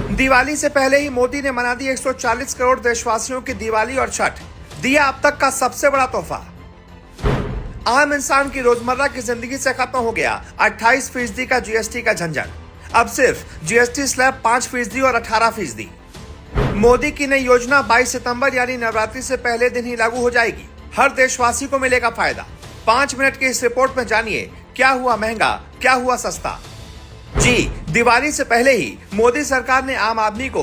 दिवाली से पहले ही मोदी ने मना दी 140 करोड़ देशवासियों की दिवाली और छठ, दिया अब तक का सबसे बड़ा तोहफा। आम इंसान की रोजमर्रा की जिंदगी से खत्म हो गया 28% का जीएसटी का झंझट। अब सिर्फ जीएसटी स्लैब 5% और 18%। मोदी की नई योजना 22 सितंबर यानी नवरात्रि से पहले दिन ही लागू हो जाएगी। हर देशवासी को मिलेगा फायदा। 5 मिनट की इस रिपोर्ट में जानिए क्या हुआ महंगा, क्या हुआ सस्ता। जी, दिवाली से पहले ही मोदी सरकार ने आम आदमी को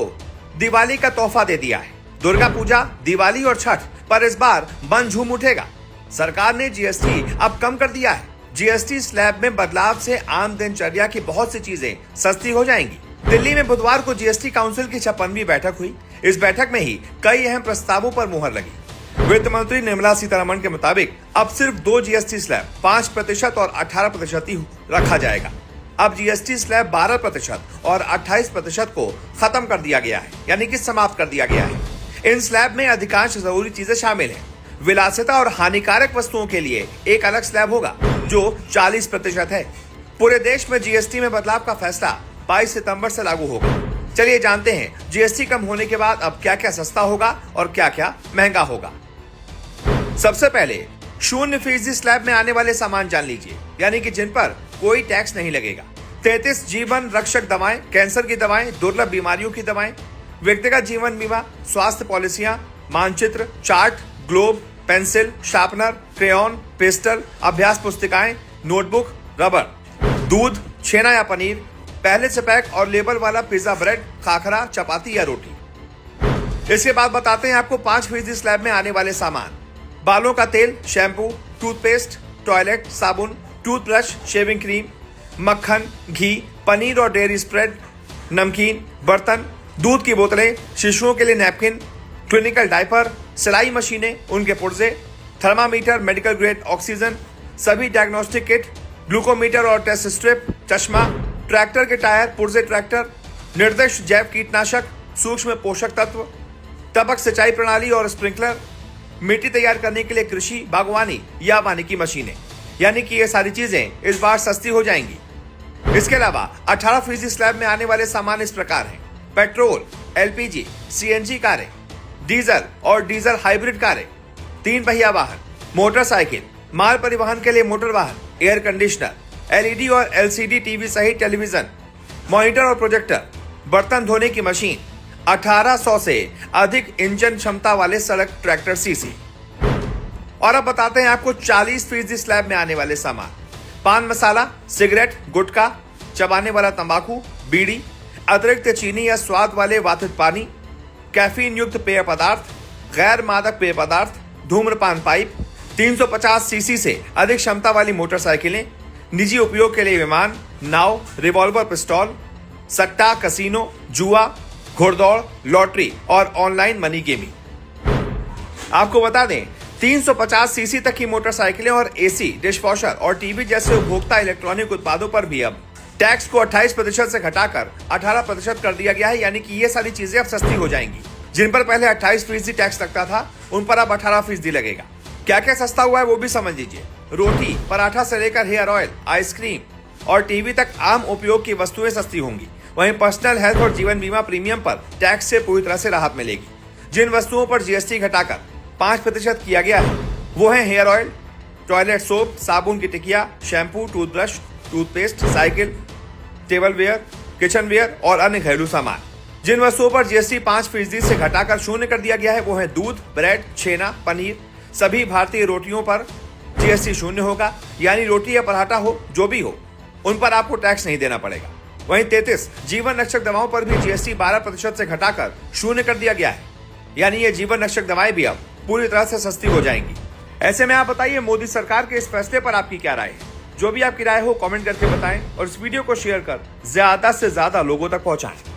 दिवाली का तोहफा दे दिया है। दुर्गा पूजा, दिवाली और छठ पर इस बार मन झूम उठेगा। सरकार ने जीएसटी अब कम कर दिया है। जीएसटी स्लैब में बदलाव से आम दिनचर्या की बहुत सी चीजें सस्ती हो जाएंगी। दिल्ली में बुधवार को जीएसटी काउंसिल की 56वीं बैठक हुई। इस बैठक में ही कई अहम प्रस्तावों पर मुहर लगी। वित्त मंत्री निर्मला सीतारमण के मुताबिक अब सिर्फ 2 जीएसटी स्लैब 5% और 18% ही रखा जाएगा। अब जीएसटी स्लैब 12% और 28% को खत्म कर दिया गया है, यानी कि समाप्त कर दिया गया है। इन स्लैब में अधिकांश जरूरी चीजें शामिल हैं। विलासिता और हानिकारक वस्तुओं के लिए एक अलग स्लैब होगा जो 40% है। पूरे देश में जीएसटी में बदलाव का फैसला 22 सितंबर से लागू होगा। चलिए जानते हैं जीएसटी कम होने के बाद अब क्या क्या सस्ता होगा और क्या क्या महंगा होगा। सबसे पहले 0% स्लैब में आने वाले सामान जान लीजिए, यानी कि जिन पर कोई टैक्स नहीं लगेगा। 33 जीवन रक्षक दवाएं, कैंसर की दवाएं, दुर्लभ बीमारियों की दवाएं, व्यक्तिगत जीवन बीमा, स्वास्थ्य पॉलिसियां, मानचित्र, chart, globe, pencil, sharpener, crayon, pastel, अभ्यास पुस्तिकाएं, नोटबुक, रबर, दूध, छेना या पनीर, पहले से पैक और लेबल वाला पिज्जा ब्रेड, खाखरा, चपाती या रोटी। इसके बाद बताते हैं आपको 5% स्लैब में आने वाले सामान। बालों का तेल, शैम्पू, टूथपेस्ट, टॉयलेट साबुन, टूथब्रश, शेविंग क्रीम, मक्खन, घी, पनीर और डेयरी स्प्रेड, नमकीन, बर्तन, दूध की बोतलें, शिशुओं के लिए नैपकिन, क्लिनिकल डायपर, सिलाई मशीनें, उनके पुर्जे, थर्मामीटर, मेडिकल ग्रेड ऑक्सीजन, सभी डायग्नोस्टिक किट, ग्लूकोमीटर और टेस्ट स्ट्रिप, चश्मा, ट्रैक्टर के टायर, पुर्जे ट्रैक्टर, निर्दिष्ट जैव कीटनाशक, सूक्ष्म पोषक तत्व, टपक सिंचाई प्रणाली और स्प्रिंकलर, मिट्टी तैयार करने के लिए कृषि, बागवानी या वानिकी मशीनें, यानी कि ये सारी चीजें इस बार सस्ती हो जाएंगी। इसके अलावा 18% स्लैब में आने वाले सामान इस प्रकार हैं: पेट्रोल, एलपीजी, सीएनजी कारें, डीजल और डीजल हाइब्रिड कारें, 3 पहिया वाहन, मोटरसाइकिल, माल परिवहन के लिए मोटर वाहन, एयर कंडीशनर, एलईडी और एलसीडी टीवी सहित टेलीविजन, मॉनिटर और प्रोजेक्टर, बर्तन धोने की मशीन, 1800 से अधिक इंजन क्षमता वाले सड़क ट्रैक्टर सीसी। और अब बताते हैं आपको 40% स्लैब में आने वाले सामान: पान मसाला, सिगरेट, गुटखा, चबाने वाला तंबाकू, बीड़ी, अतिरिक्त चीनी या स्वाद वाले वातित पानी, कैफीन युक्त पेय पदार्थ, गैर मादक पेय पदार्थ, धूम्रपान पाइप, 350 सीसी से अधिक क्षमता वाली मोटरसाइकिलें, निजी उपयोग के लिए विमान, नाव, रिवॉल्वर पिस्तौल, सट्टा, कसीनो, जुआ, घुड़दौड़, लॉटरी और ऑनलाइन मनी गेमिंग। आपको बता दें 350 सीसी तक की मोटरसाइकिलें और एसी, डिशवॉशर और टीवी जैसे उपभोक्ता इलेक्ट्रॉनिक उत्पादों पर भी अब टैक्स को 28% से घटाकर 18% कर दिया गया है, यानी कि ये सारी चीजें अब सस्ती हो जाएंगी। जिन पर पहले 28% टैक्स लगता था उन पर अब 18% लगेगा। क्या क्या सस्ता हुआ है वो भी समझ लीजिए। रोटी, पराठा से लेकर हेयर ऑयल, आइसक्रीम और टीवी तक आम उपयोग की वस्तुएं सस्ती होंगी। वहीं पर्सनल हेल्थ और जीवन बीमा प्रीमियम पर टैक्स से पूरी तरह से राहत मिलेगी। जिन वस्तुओं पर जीएसटी घटाकर 5% किया गया है वो है हेयर ऑयल, टॉयलेट सोप, साबुन की टिकिया, shampoo, toothbrush, toothpaste, cycle, tableware, kitchenware और अन्य घरेलू सामान। जिन वस्तुओं पर जीएसटी 5% से घटाकर 0 कर दिया गया है वो है दूध, ब्रेड, छेना, पनीर। सभी भारतीय रोटियों पर जीएसटी 0 होगा, यानी रोटी या पराठा हो जो भी हो उन पर आपको टैक्स नहीं देना पड़ेगा। वहीं 33 जीवन रक्षक दवाओं पर भी जीएसटी 12% से घटाकर 0 कर दिया गया है, यानी ये जीवन रक्षक दवाएं भी अब पूरी तरह से सस्ती हो जाएंगी। ऐसे में आप बताइए मोदी सरकार के इस फैसले पर आपकी क्या राय है। जो भी आपकी राय हो कमेंट करके बताएं और इस वीडियो को शेयर कर ज्यादा से ज्यादा लोगों तक पहुंचाएं।